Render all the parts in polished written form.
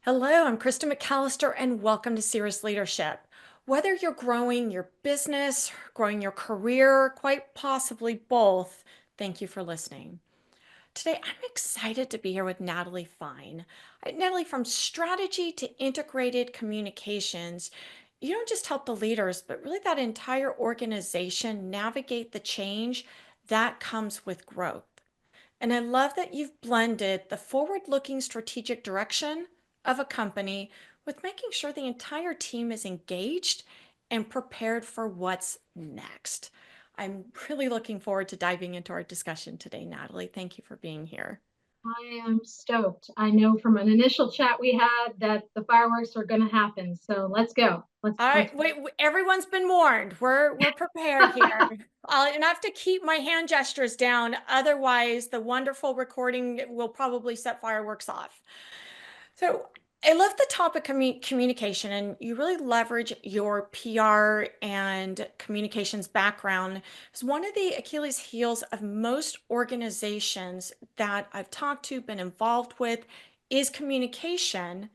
Hello, I'm Krista McAllister, and welcome to Cerius Leadership. Whether you're growing your business, growing your career, quite possibly both, thank you for listening. Today, I'm excited to be here with Natalie Fine. Natalie, from strategy to integrated communications, you don't just help the leaders, but really that entire organization navigate the change that comes with growth. And I love that you've blended the forward-looking strategic direction of a company with making sure the entire team is engaged and prepared for what's next. I'm really looking forward to diving into our discussion today, Natalie. Thank you for being here. I am stoked. I know from an initial chat we had that the fireworks are going to happen. So let's go. All Let's right, wait, everyone's been warned. We're prepared here. And I have to keep my hand gestures down, otherwise the wonderful recording will probably set fireworks off. So I love the topic communication, and you really leverage your PR and communications background. It's one of the Achilles heels of most organizations that I've talked to, been involved with, is communication.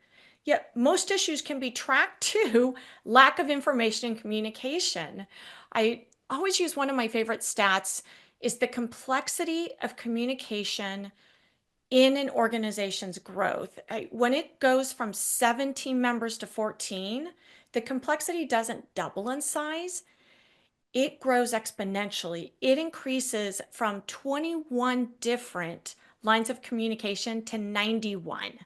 Yet most issues can be tracked to lack of information and communication. I always use one of my favorite stats is the complexity of communication in an organization's growth. When it goes from 17 members to 14, the complexity doesn't double in size. It grows exponentially. It increases from 21 different lines of communication to 91.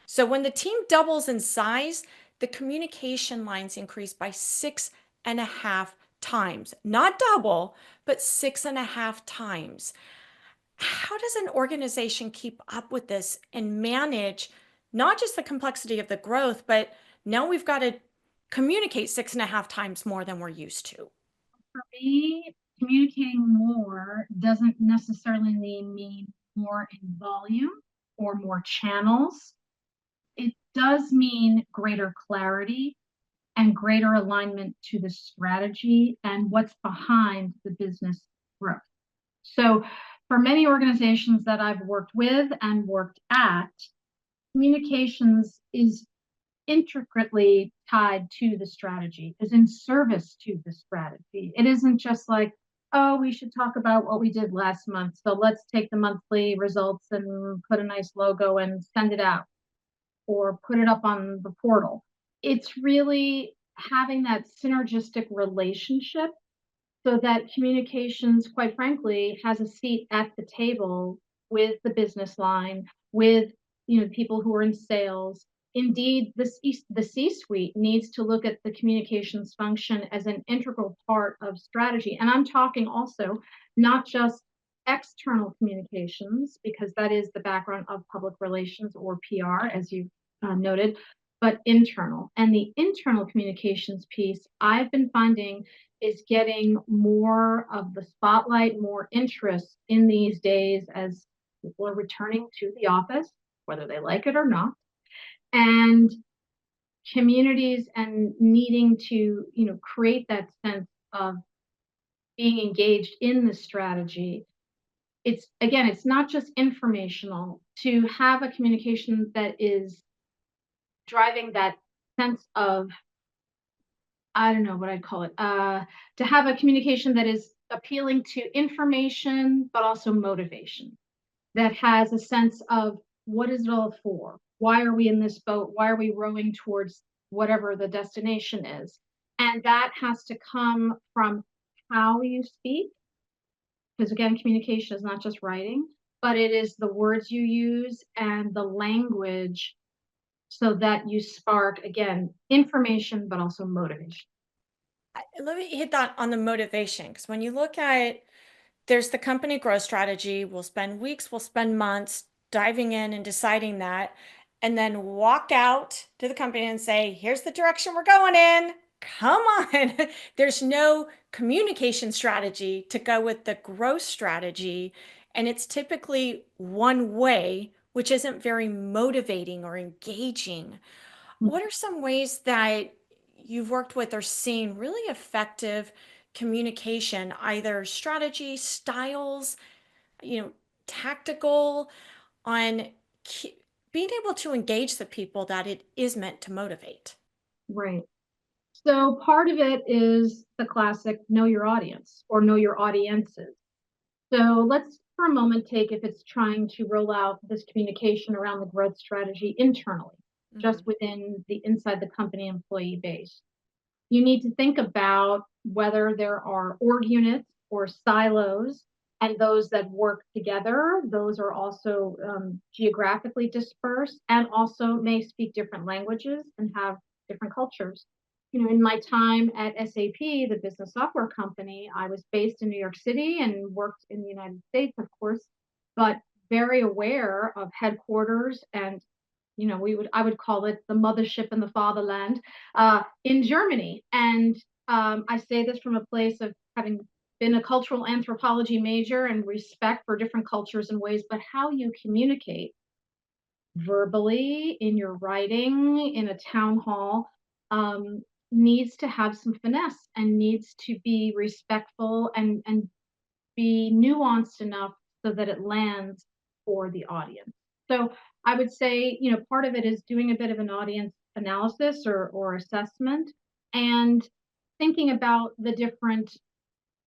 So when the team doubles in size, the communication lines increase by 6.5 times. Not double, but 6.5 times. How does an organization keep up with this and manage not just the complexity of the growth, but now we've got to communicate 6.5 times more than we're used to? For me, communicating more doesn't necessarily mean more in volume or more channels. It does mean greater clarity and greater alignment to the strategy and what's behind the business growth. So, for many organizations that I've worked with and worked at, communications is intricately tied to the strategy, is in service to the strategy. It isn't just like, oh, we should talk about what we did last month. So let's take the monthly results and put a nice logo and send it out or put it up on the portal. It's really having that synergistic relationship so that communications, quite frankly, has a seat at the table with the business line, with people who are in sales. Indeed, the C-suite needs to look at the communications function as an integral part of strategy. And I'm talking also not just external communications, because that is the background of public relations or PR, as you noted, but internal. And the internal communications piece I've been finding is getting more of the spotlight, more interest in these days as people are returning to the office, whether they like it or not, and communities and needing to, create that sense of being engaged in the strategy. It's again, it's not just informational. To have a communication that is driving that sense of, I don't know what I'd call it, to have a communication that is appealing to information, but also motivation, that has a sense of what is it all for? Why are we in this boat? Why are we rowing towards whatever the destination is? And that has to come from how you speak, because again, communication is not just writing, but it is the words you use and the language so that you spark, again, information, but also motivation. Let me hit that on the motivation, because when you look at there's the company growth strategy, we'll spend weeks, we'll spend months diving in and deciding that, and then walk out to the company and say, here's the direction we're going in. Come on. There's no communication strategy to go with the growth strategy. And it's typically one way, which isn't very motivating or engaging. What are some ways that you've worked with or seen really effective communication, either strategy, styles, you know, tactical on being able to engage the people that it is meant to motivate. Right. So part of it is the classic know your audience or know your audiences. So let's for a moment take if it's trying to roll out this communication around the growth strategy internally, just Mhm. within the inside the company employee base. You need to think about whether there are org units or silos and those that work together. Those are also geographically dispersed and also may speak different languages and have different cultures. In my time at SAP, the business software company, I was based in New York City and worked in the United States, of course, but very aware of headquarters and I would call it the mothership and the fatherland in Germany. And I say this from a place of having been a cultural anthropology major and respect for different cultures and ways, but how you communicate verbally in your writing in a town hall um, needs to have some finesse and needs to be respectful and be nuanced enough so that it lands for the audience. So I would say, part of it is doing a bit of an audience analysis or assessment and thinking about the different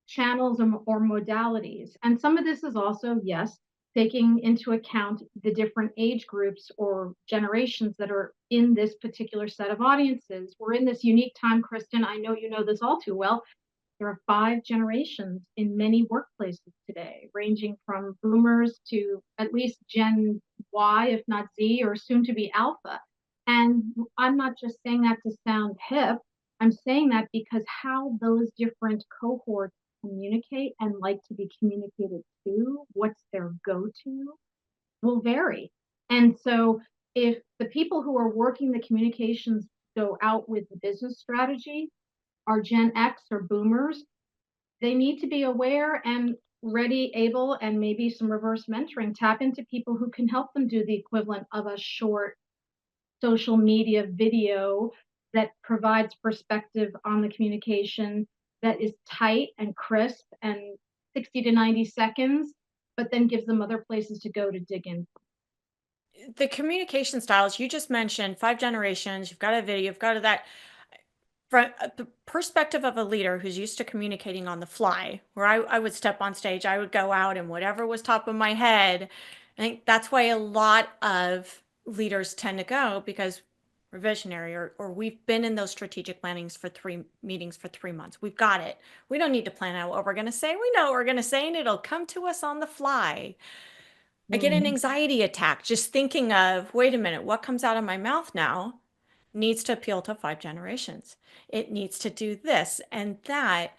channels or modalities. And some of this is also, yes, taking into account the different age groups or generations that are in this particular set of audiences. We're in this unique time, Kristen. I know you know this all too well. There are 5 generations in many workplaces today, ranging from boomers to at least Gen Y, if not Z, or soon to be Alpha. And I'm not just saying that to sound hip. I'm saying that because how those different cohorts communicate and like to be communicated to, what's their go to, will vary. And so if the people who are working the communications go out with the business strategy are Gen X or boomers, they need to be aware and ready, able, and maybe some reverse mentoring. Tap into people who can help them do the equivalent of a short social media video that provides perspective on the communication that is tight and crisp and 60 to 90 seconds, but then gives them other places to go to dig in. The communication styles you just mentioned, 5 generations, you've got a video, you've got that. From the perspective of a leader who's used to communicating on the fly, where I would step on stage, I would go out and whatever was top of my head. I think that's why a lot of leaders tend to go because we're visionary or we've been in those strategic plannings for 3 meetings for 3 months. We've got it. We don't need to plan out what we're going to say. We know what we're going to say and it'll come to us on the fly. I get an Mm. anxiety attack just thinking of, wait a minute, what comes out of my mouth now needs to appeal to 5 generations. It needs to do this and that.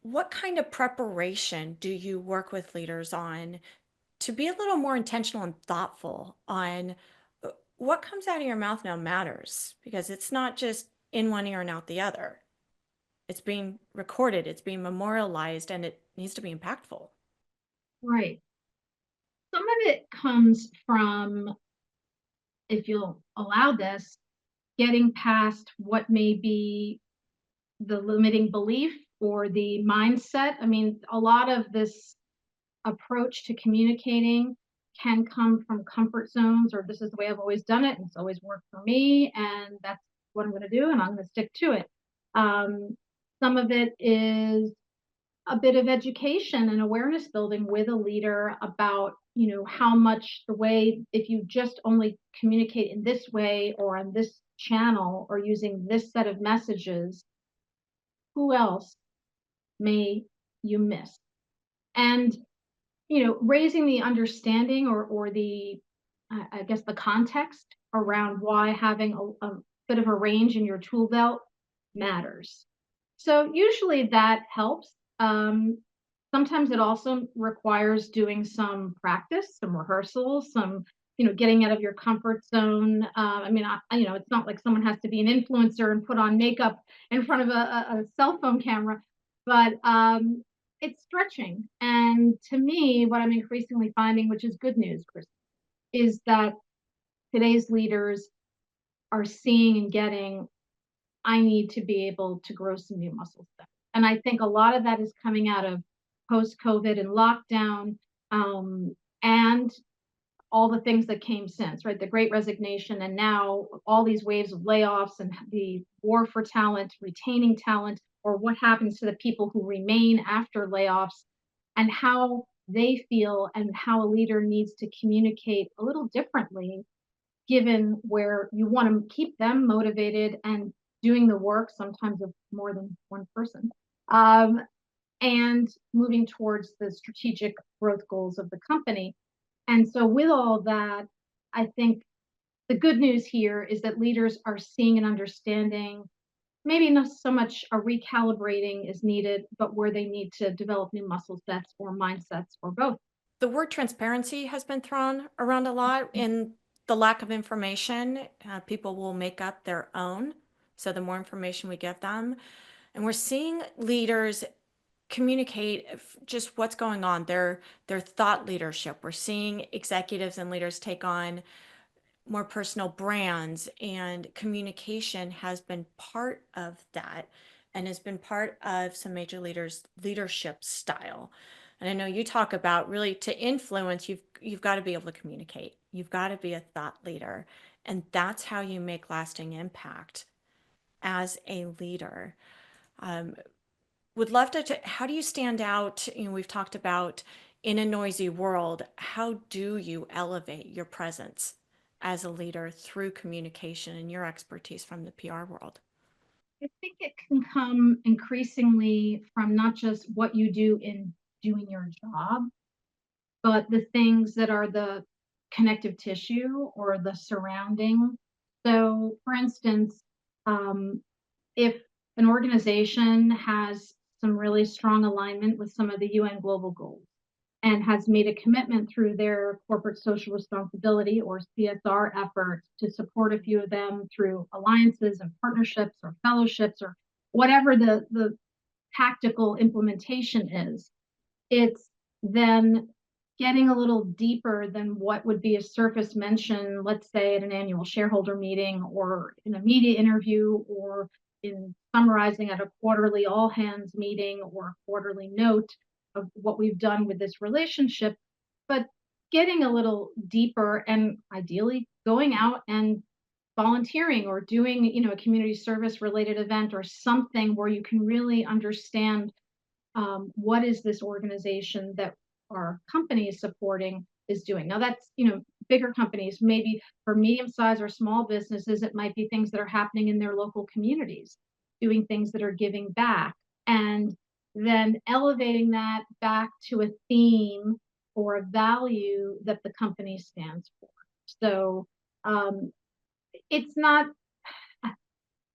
What kind of preparation do you work with leaders on to be a little more intentional and thoughtful on what comes out of your mouth now matters? Because it's not just in one ear and out the other. It's being recorded, it's being memorialized, and it needs to be impactful. Right. Some of it comes from, if you'll allow this, getting past what may be the limiting belief or the mindset. I mean, a lot of this approach to communicating can come from comfort zones, or this is the way I've always done it, and it's always worked for me, and that's what I'm going to do, and I'm going to stick to it. Some of it is a bit of education and awareness building with a leader about how much the way if you just only communicate in this way or on this channel or using this set of messages, who else may you miss? And raising the understanding or the I guess the context around why having a bit of a range in your tool belt matters. So usually that helps. Sometimes it also requires doing some practice, some rehearsals, some getting out of your comfort zone. I mean, it's not like someone has to be an influencer and put on makeup in front of a cell phone camera, but it's stretching. And to me, what I'm increasingly finding, which is good news, Chris, is that today's leaders are seeing and getting, I need to be able to grow some new muscles. And I think a lot of that is coming out of post COVID and lockdown, and all the things that came since, right? The great resignation, and now all these waves of layoffs and the war for talent, retaining talent, or what happens to the people who remain after layoffs, and how they feel, and how a leader needs to communicate a little differently, given where you want to keep them motivated and doing the work, sometimes of more than one person, um, and moving towards the strategic growth goals of the company. And so, with all that, I think the good news here is that leaders are seeing and understanding maybe not so much a recalibrating is needed, but where they need to develop new muscle sets or mindsets or both. The word transparency has been thrown around a lot in the lack of information. People will make up their own. So the more information we give them, and we're seeing leaders communicate just what's going on, their thought leadership. We're seeing executives and leaders take on more personal brands, and communication has been part of that and has been part of some major leaders leadership style. And I know you talk about, really, to influence, you've got to be able to communicate, you've got to be a thought leader, and that's how you make lasting impact as a leader. um, would love to, how do you stand out? We've talked about, in a noisy world, how do you elevate your presence as a leader through communication and your expertise from the PR world? I think it can come increasingly from not just what you do in doing your job, but the things that are the connective tissue or the surrounding. So, for instance, um, if an organization has some really strong alignment with some of the UN global goals and has made a commitment through their corporate social responsibility or CSR efforts to support a few of them through alliances and partnerships or fellowships or whatever the tactical implementation is, it's then getting a little deeper than what would be a surface mention, let's say at an annual shareholder meeting or in a media interview or in summarizing at a quarterly all hands meeting or a quarterly note of what we've done with this relationship, but getting a little deeper and ideally going out and volunteering or doing, a community service related event or something where you can really understand what is this organization that our company is supporting is doing. Now that's, bigger companies, maybe for medium sized or small businesses, it might be things that are happening in their local communities, doing things that are giving back, and then elevating that back to a theme or a value that the company stands for. So um, it's not, I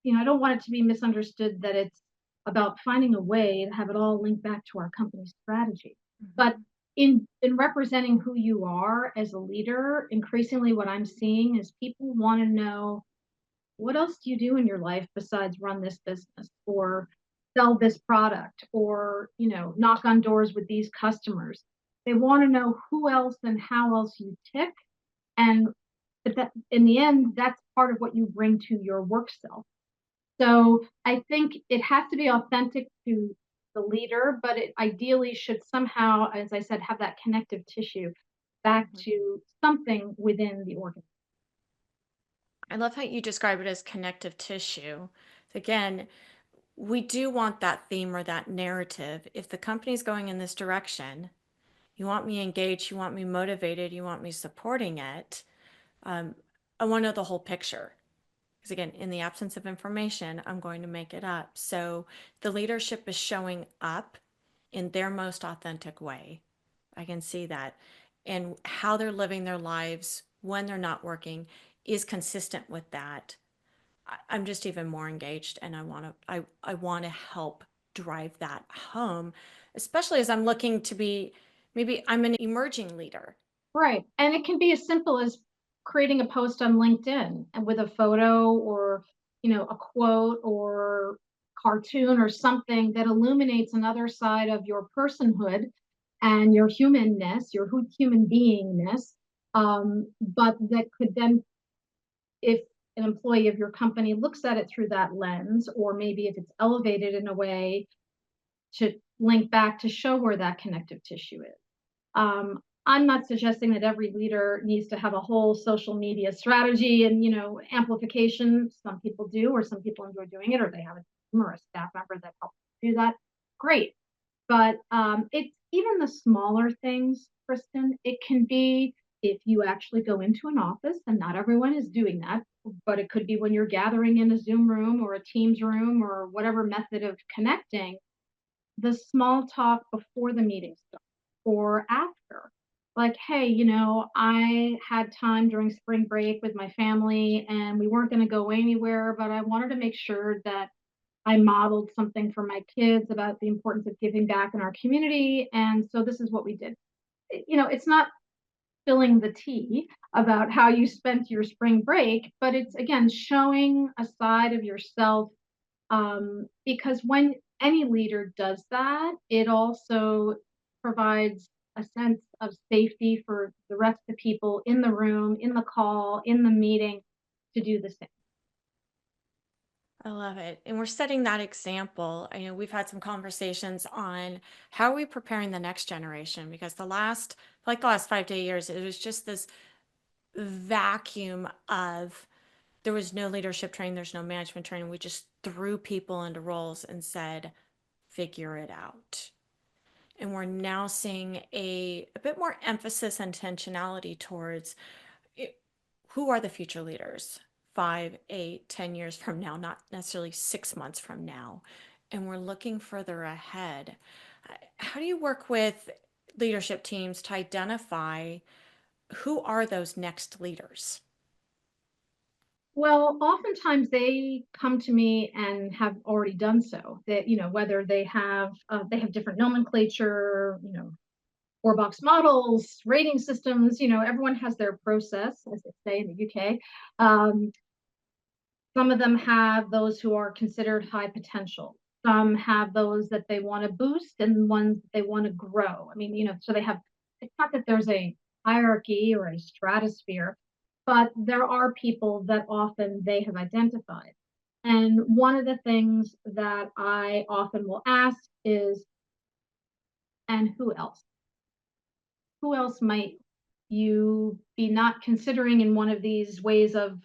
don't want it to be misunderstood that it's about finding a way to have it all linked back to our company's strategy. But Mhm. in representing who you are as a leader, increasingly what I'm seeing is people want to know, what else do you do in your life besides run this business or sell this product or, knock on doors with these customers. They want to know who else and how else you tick. And but that in the end, that's part of what you bring to your work self. So I think it has to be authentic to the leader, but it ideally should somehow, as I said, have that connective tissue back Mhm. to something within the organ. I love how you describe it as connective tissue. Again, we do want that theme or that narrative. If the company's going in this direction, you want me engaged, you want me motivated, you want me supporting it. Um, I want to know the whole picture. Because again, in the absence of information, I'm going to make it up. So the leadership is showing up in their most authentic way. I can see that. And how they're living their lives when they're not working is consistent with that. I'm just even more engaged, and I want to help drive that home, especially as I'm looking to be, maybe I'm an emerging leader. Right. And it can be as simple as creating a post on LinkedIn and with a photo or, a quote or cartoon or something that illuminates another side of your personhood and your humanness, your human beingness. But that could then, if an employee of your company looks at it through that lens, or maybe if it's elevated in a way to link back to show where that connective tissue is. I'm not suggesting that every leader needs to have a whole social media strategy and, amplification. Some people do, or some people enjoy doing it, or they have a team or a staff member that helps do that. Great. But it's even the smaller things, Kristen. It can be if you actually go into an office, and not everyone is doing that, but it could be when you're gathering in a Zoom room or a Teams room or whatever method of connecting, the small talk before the meeting starts or after. Like, hey, I had time during spring break with my family and we weren't going to go anywhere, but I wanted to make sure that I modeled something for my kids about the importance of giving back in our community. And so this is what we did. It's not spilling the tea about how you spent your spring break, but it's again showing a side of yourself, because when any leader does that, it also provides a sense of safety for the rest of the people in the room, in the call, in the meeting to do the same. I love it. And we're setting that example. I know we've had some conversations on how are we preparing the next generation because the last 5 to 8 years, it was just this vacuum of there was no leadership training, there's no management training. We just threw people into roles and said, figure it out. And we're now seeing a bit more emphasis and intentionality towards it, who are the future leaders 5, 8, 10 years from now, not necessarily 6 months from now. And we're looking further ahead. How do you work with leadership teams to identify who are those next leaders? Well, oftentimes they come to me and have already done so. That whether they have different nomenclature, 4-box models, rating systems. Everyone has their process, as they say in the UK. Some of them have those who are considered high potential. Some have those that they want to boost and ones that they want to grow. I mean, so they have, it's not that there's a hierarchy or a stratosphere, but there are people that often they have identified. And one of the things that I often will ask is, and who else? Who else might you be not considering in one of these ways of,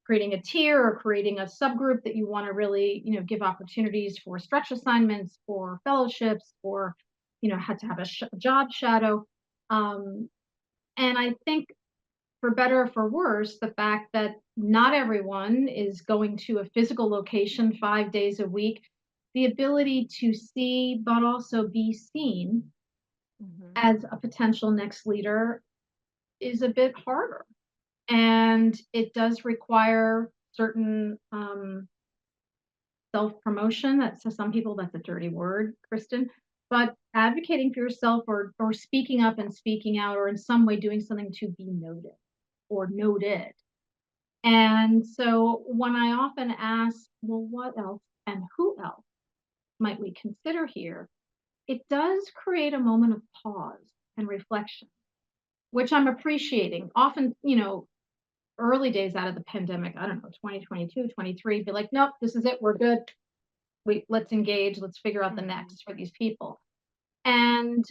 creating a tier or creating a subgroup that you want to really, give opportunities for stretch assignments, for fellowships, for, had to have a job shadow. Um, and I think for better or for worse, the fact that not everyone is going to a physical location 5 days a week, the ability to see, but also be seen Mhm. as a potential next leader is a bit harder. And it does require certain self promotion. That's to some people, that's a dirty word, Kristen. But advocating for yourself, or speaking up and speaking out, or in some way doing something to be noted or noted. And so when I often ask, well, what else and who else might we consider here? It does create a moment of pause and reflection, which I'm appreciating. Often, early days out of the pandemic, I don't know, 2022, 23, be like, nope, this is it, we're good. Let's engage, let's figure out the Mhm. next for these people. And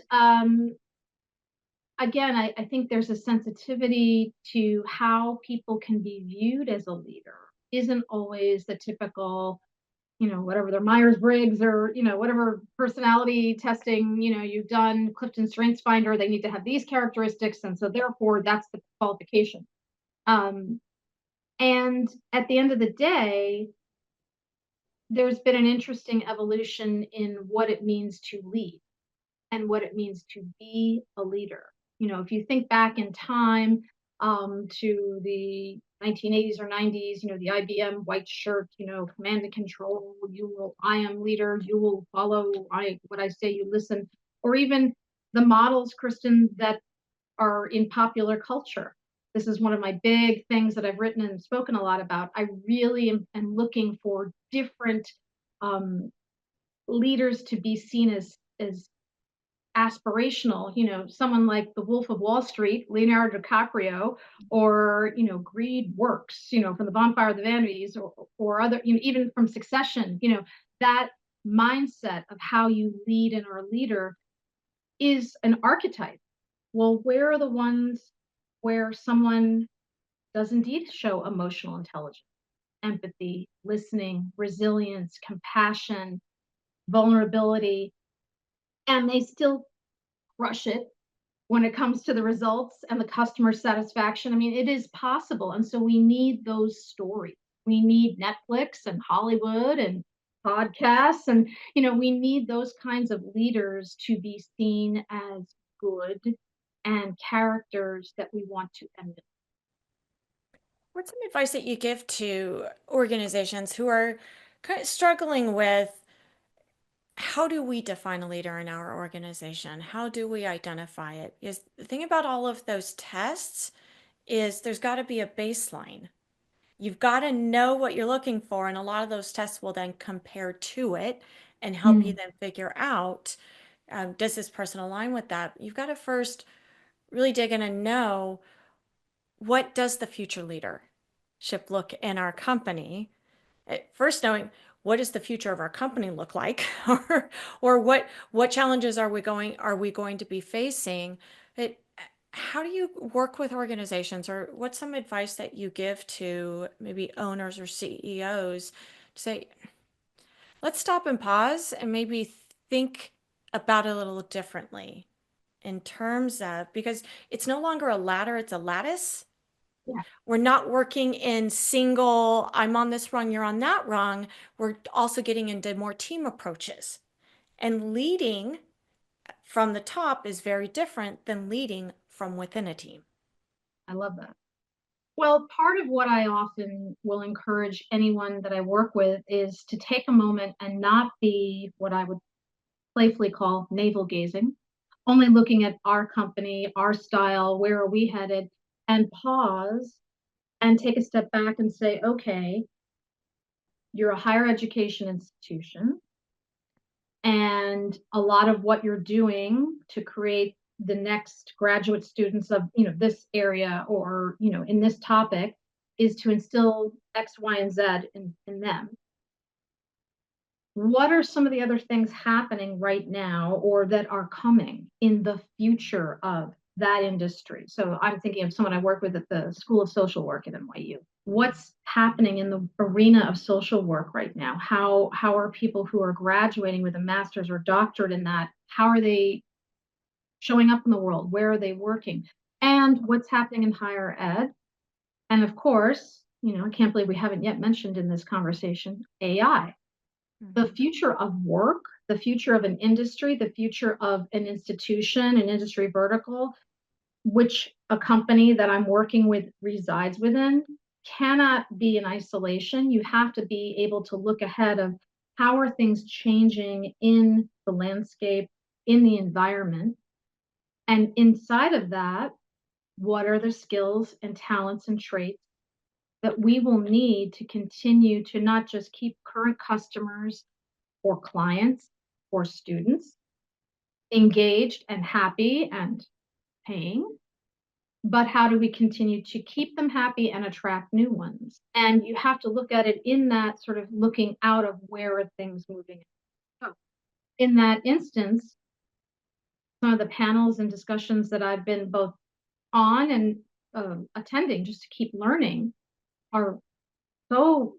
again, I think there's a sensitivity to how people can be viewed as a leader. Isn't always the typical, whatever their Myers Briggs or, whatever personality testing, you've done Clifton Strengths Finder, they need to have these characteristics. And so therefore that's the qualification. Um, And at the end of the day, there's been an interesting evolution in what it means to lead and what it means to be a leader. If you think back in time, to the 1980s or 90s, the IBM white shirt, command and control, I am leader, you will follow what I say, you listen, or even the models, Kristen, that are in popular culture. This is one of my big things that I've written and spoken a lot about. I really am looking for different um, leaders to be seen as aspirational. Someone like the Wolf of Wall Street, Leonardo DiCaprio, or Greed Works. From the Bonfire of the Vanities, or other. Even from Succession. That mindset of how you lead and are a leader is an archetype. Well, where are the ones where someone does indeed show emotional intelligence, empathy, listening, resilience, compassion, vulnerability, and they still crush it when it comes to the results and the customer satisfaction? I mean, it is possible. And so we need those stories. We need Netflix and Hollywood and podcasts. And, we need those kinds of leaders to be seen as good and characters that we want to emulate. What's some advice that you give to organizations who are kind of struggling with how do we define a leader in our organization? How do we identify it? Is the thing about all of those tests is there's got to be a baseline. You've got to know what you're looking for, and a lot of those tests will then compare to it and help you Mm, then figure out does this person align with that? You've got to first really dig in and know what does the future leadership look in our company. First, knowing what does the future of our company look like, or what challenges are we going to be facing? It, how do you work with organizations, or what's some advice that you give to maybe owners or CEOs to say, let's stop and pause and maybe think about it a little differently in terms of, because it's no longer a ladder, it's a lattice. yeah, We're not working in single, I'm on this rung, you're on that rung. We're also getting into more team approaches. And leading from the top is very different than leading from within a team. I love that. Well, part of what I often will encourage anyone that I work with is to take a moment and not be what I would playfully call navel gazing, only looking at our company, our style, where are we headed, and pause and take a step back and say, okay, you're a higher education institution, and a lot of what you're doing to create the next graduate students of this area, or in this topic, is to instill X, Y, and Z in them. What are some of the other things happening right now or that are coming in the future of that industry? So I'm thinking of someone I work with at the School of Social Work at NYU. What's happening in the arena of social work right now? How are people who are graduating with a master's or doctorate in that, how are they showing up in the world? Where are they working? And what's happening in higher ed? And of course, I can't believe we haven't yet mentioned in this conversation AI. The Mhm. future of work, the future of an industry, the future of an institution, an industry vertical, which a company that I'm working with resides within, cannot be in isolation. You have to be able to look ahead of how are things changing in the landscape, in the environment. And inside of that, what are the skills and talents and traits that we will need to continue to not just keep current customers or clients or students engaged and happy and paying, but how do we continue to keep them happy and attract new ones? And you have to look at it in that sort of looking out of where are things moving. So in that instance, some of the panels and discussions that I've been both on and attending just to keep learning are so,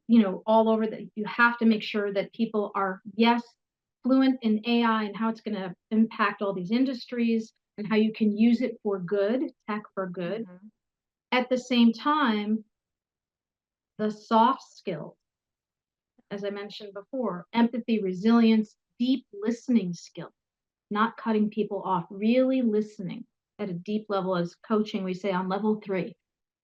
all over, that you have to make sure that people are, yes, fluent in AI and how it's going to impact all these industries and how you can use it for good, tech for good. Mhm. At the same time, the soft skills, as I mentioned before, empathy, resilience, deep listening skills, not cutting people off, really listening at a deep level, as coaching, we say on level 3.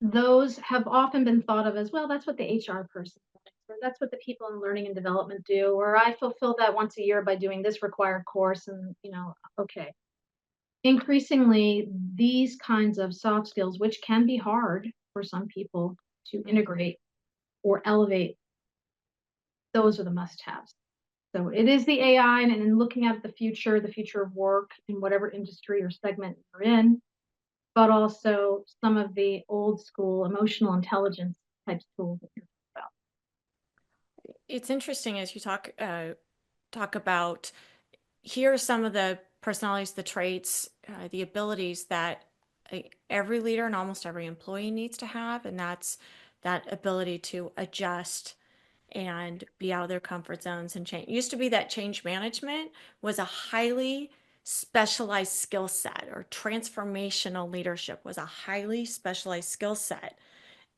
Those have often been thought of as, well, that's what the HR person does, or that's what the people in learning and development do, or I fulfill that once a year by doing this required course. And, okay. Increasingly, these kinds of soft skills, which can be hard for some people to Mhm. integrate or elevate, those are the must haves. So it is the AI, and in looking at the future of work in whatever industry or segment you're in, but also some of the old school emotional intelligence type tools that you're talking It's interesting as you talk about here are some of the personalities, the traits, the abilities that every leader and almost every employee needs to have, and that's that ability to adjust and be out of their comfort zones and change. It used to be that change management was a highly specialized skill set, or transformational leadership was a highly specialized skill set.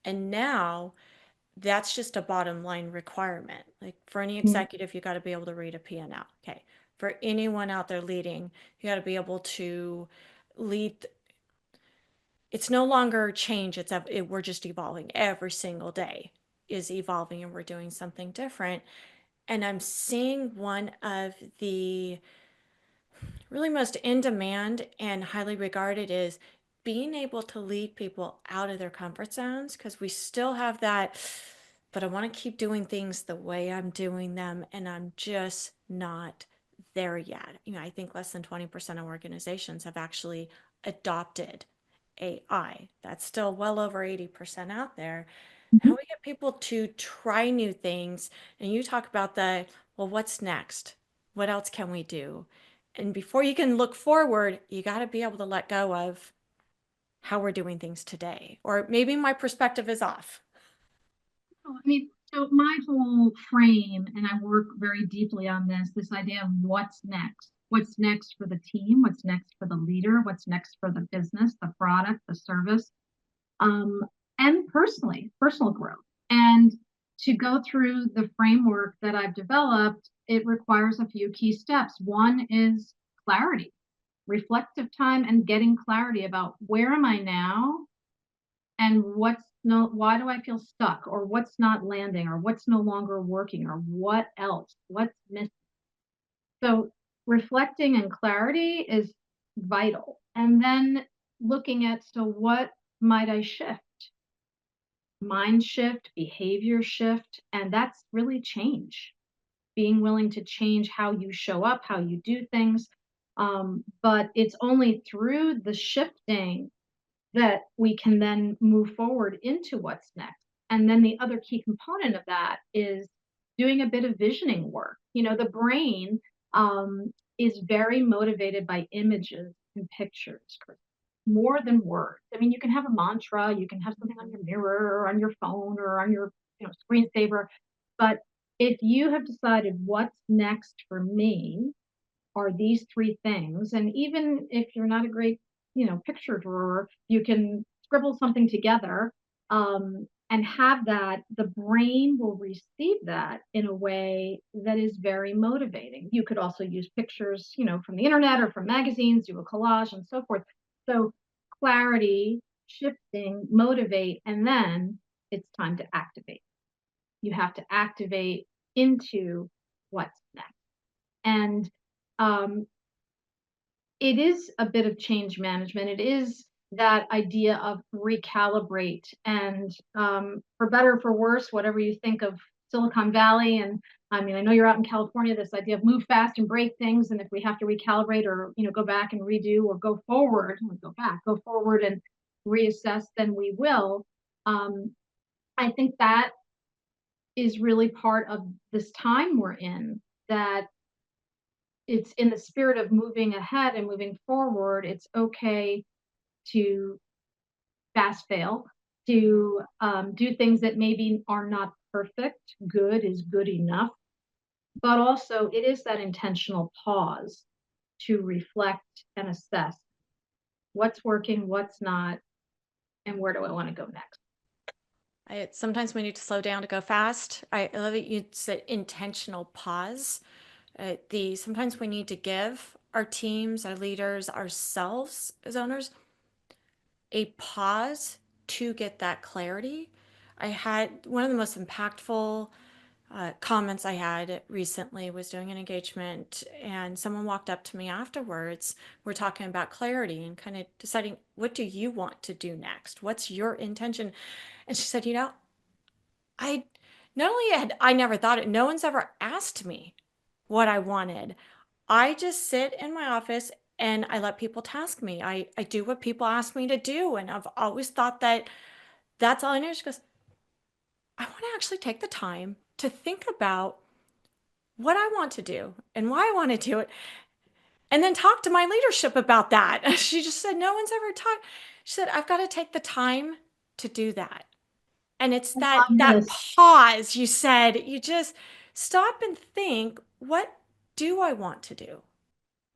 And now that's just a bottom line requirement. Like for any executive, you got to be able to read a P&L. Okay. For anyone out there leading, you got to be able to lead. It's no longer change. We're just evolving every single day is evolving and we're doing something different. And I'm seeing one of the really most in demand and highly regarded is being able to lead people out of their comfort zones, because we still have that, but I want to keep doing things the way I'm doing them and I'm just not there yet. I think less than 20% of organizations have actually adopted AI. That's still well over 80% out there. How do we get people to try new things? And you talk about well, what's next? What else can we do? And before you can look forward, you got to be able to let go of how we're doing things today. Or maybe my perspective is off. I mean, so my whole frame, and I work very deeply on this idea of what's next. What's next for the team? What's next for the leader? What's next for the business, the product, the service, um, and personal growth. And to go through the framework that I've developed, it requires a few key steps. One is clarity, reflective time, and getting clarity about where am I now and why do I feel stuck, or what's not landing, or what's no longer working, or what else, what's missing. So reflecting and clarity is vital. And then looking at, so what might I shift? Mind shift, behavior shift, and that's really change. Being willing to change how you show up, how you do things. But it's only through the shifting that we can then move forward into what's next. And then the other key component of that is doing a bit of visioning work. The brain is very motivated by images and pictures, more than words. I mean, you can have a mantra, you can have something on your mirror or on your phone or on your screensaver, but if you have decided what's next for me are these three things, and even if you're not a great picture drawer, you can scribble something together, and have that, the brain will receive that in a way that is very motivating. You could also use pictures from the internet or from magazines, do a collage and so forth. So clarity, shifting, motivate, and then it's time to activate. You have to activate into what's next. And um, it is a bit of change management. It is that idea of recalibrate. And for better or for worse, whatever you think of Silicon Valley, and I mean, I know you're out in California, this idea of move fast and break things. And if we have to recalibrate or go back and redo, or go forward, go forward and reassess, then we will. I think that is really part of this time we're in, that it's in the spirit of moving ahead and moving forward. It's okay to fast fail, to do things that maybe are not perfect. Good is good enough. But also, it is that intentional pause to reflect and assess what's working, what's not, and where do I want to go next. Sometimes we need to slow down to go fast. I love it. You said intentional pause. Sometimes we need to give our teams, our leaders, ourselves as owners a pause to get that clarity. I had one of the most impactful comments I had recently was doing an engagement, and someone walked up to me afterwards. We're talking about clarity and kind of deciding, what do you want to do next? What's your intention? And she said, I not only had I never thought it, no one's ever asked me what I wanted. I just sit in my office and I let people task me. I do what people ask me to do. And I've always thought that that's all I need. She goes, I want to actually take the time to think about what I want to do and why I want to do it. and then talk to my leadership about that. She just said, no one's ever talked. She said, I've got to take the time to do that. And it's I that love this. pause you said, you just stop and think, what do I want to do?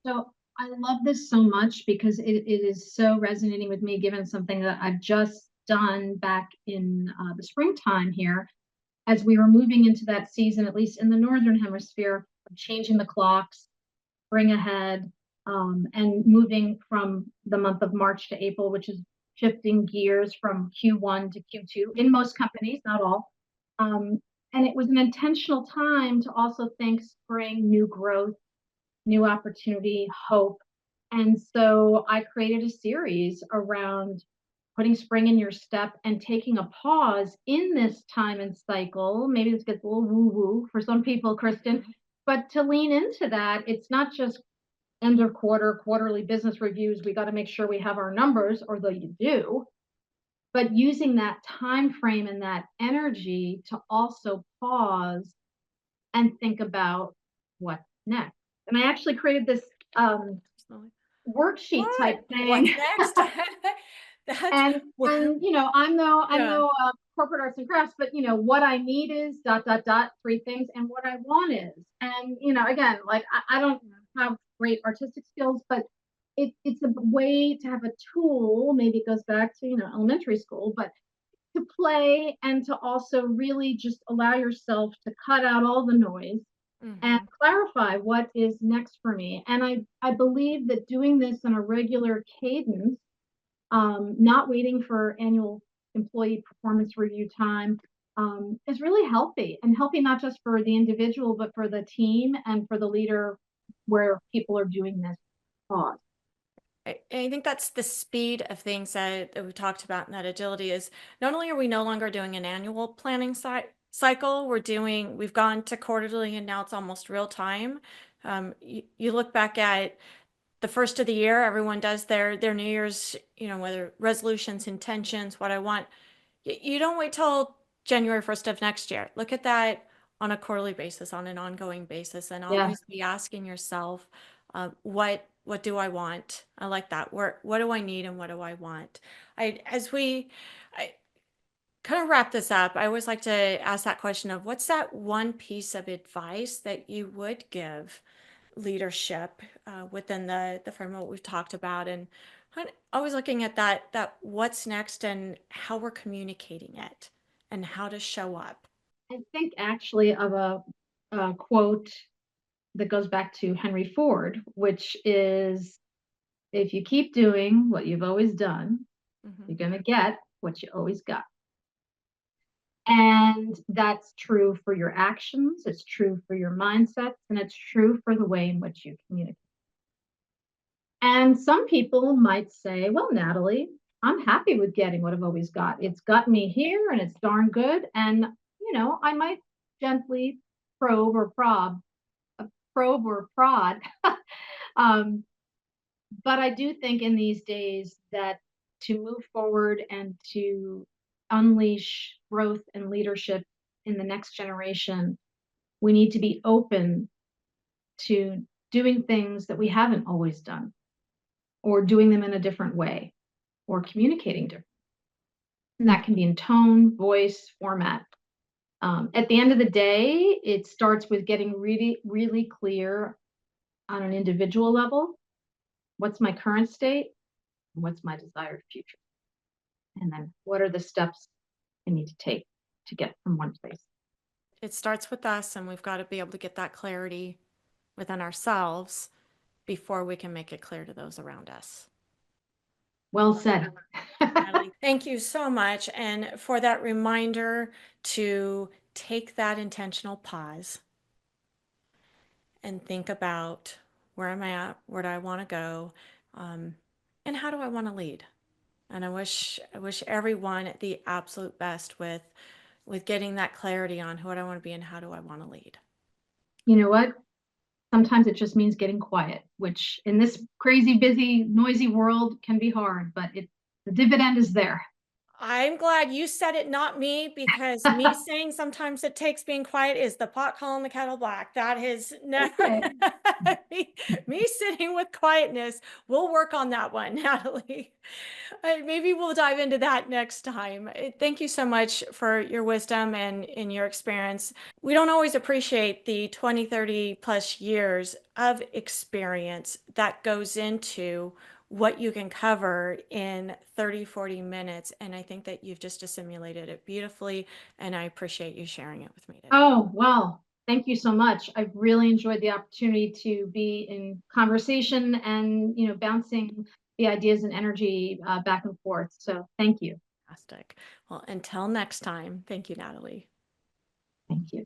So I love this so much because it is so resonating with me, given something that I've just done back in the springtime here, as we were moving into that season, at least in the Northern Hemisphere, of changing the clocks, spring ahead, and moving from the month of March to April, which is shifting gears from Q1 to Q2 in most companies, not all. Um, and it was an intentional time to also think spring, new growth, new opportunity, hope. And so I created a series around putting spring in your step and taking a pause in this time and cycle. Maybe this gets a little woo woo for some people, Kristen, Mhm. but to lean into that, it's not just end of quarter, quarterly business reviews. We got to make sure we have our numbers, or though you do, but using that time frame and that energy to also pause and think about what's next. And I actually created this um, worksheet type What? What's thing. next? That's and well, I'm yeah. no corporate arts and crafts, but what I need is dot dot dot three things, and what I want is, and again, like I don't have great artistic skills, but it's a way to have a tool. Maybe it goes back to elementary school, but to play and to also really just allow yourself to cut out all the noise and Hmm. clarify what is next for me. And I believe that doing this on a regular cadence, not waiting for annual employee performance review time, is really healthy, and healthy not just for the individual, but for the team and for the leader where people are doing this pause. I think that's the speed of things that we talked about in that agility is not only are we no longer doing an annual planning cycle, we've gone to quarterly and now it's almost real time. You look back at the first of the year, everyone does their New Year's, whether resolutions, intentions, what I want. You don't wait till January 1st of next year. Look at that on a quarterly basis, on an ongoing basis, and Yeah. always be asking yourself, what do I want? I like that. What do I need and what do I want? I kind of wrap this up, I always like to ask that question of what's that one piece of advice that you would give leadership within the frame of what we've talked about, and always looking at that what's next and how we're communicating it and how to show up. I think actually of a quote that goes back to Henry Ford, which is, if you keep doing what you've always done, Hmm. you're going to get what you always got. And that's true for your actions, it's true for your mindsets, and it's true for the way in which you communicate. And some people might say, well, Natalie, I'm happy with getting what I've always got. It's got me here and it's darn good. And, I might gently probe or prob, probe or prod. um, but I do think in these days that to move forward and to unleash growth and leadership in the next generation, we need to be open to doing things that we haven't always done, or doing them in a different way, or communicating different. And that can be in tone, voice, format. At the end of the day, it starts with getting really, really clear on an individual level. What's my current state? And what's my desired future? And then what are the steps I need to take to get from one place? It starts with us, and we've got to be able to get that clarity within ourselves before we can make it clear to those around us. Well said. Natalie, thank you so much, and for that reminder to take that intentional pause and think about where am I at, where do I want to go, um, and how do I want to lead. And I wish everyone the absolute best with getting that clarity on who do I want to be and how do I want to lead. You know what? Sometimes it just means getting quiet, which in this crazy, busy, noisy world can be hard, but the dividend is there. I'm glad you said it, not me, because me saying sometimes it takes being quiet is the pot calling the kettle black. That is never Okay. me sitting with quietness. We'll work on that one, Natalie. Maybe we'll dive into that next time. Thank you so much for your wisdom and in your experience. We don't always appreciate the 20, 30 plus years of experience that goes into what you can cover in 30, 40 minutes. And I think that you've just assimilated it beautifully. And I appreciate you sharing it with me today. Oh, well, thank you so much. I've really enjoyed the opportunity to be in conversation and, bouncing the ideas and energy back and forth. So thank you. Fantastic. Well, until next time, thank you, Natalie. Thank you.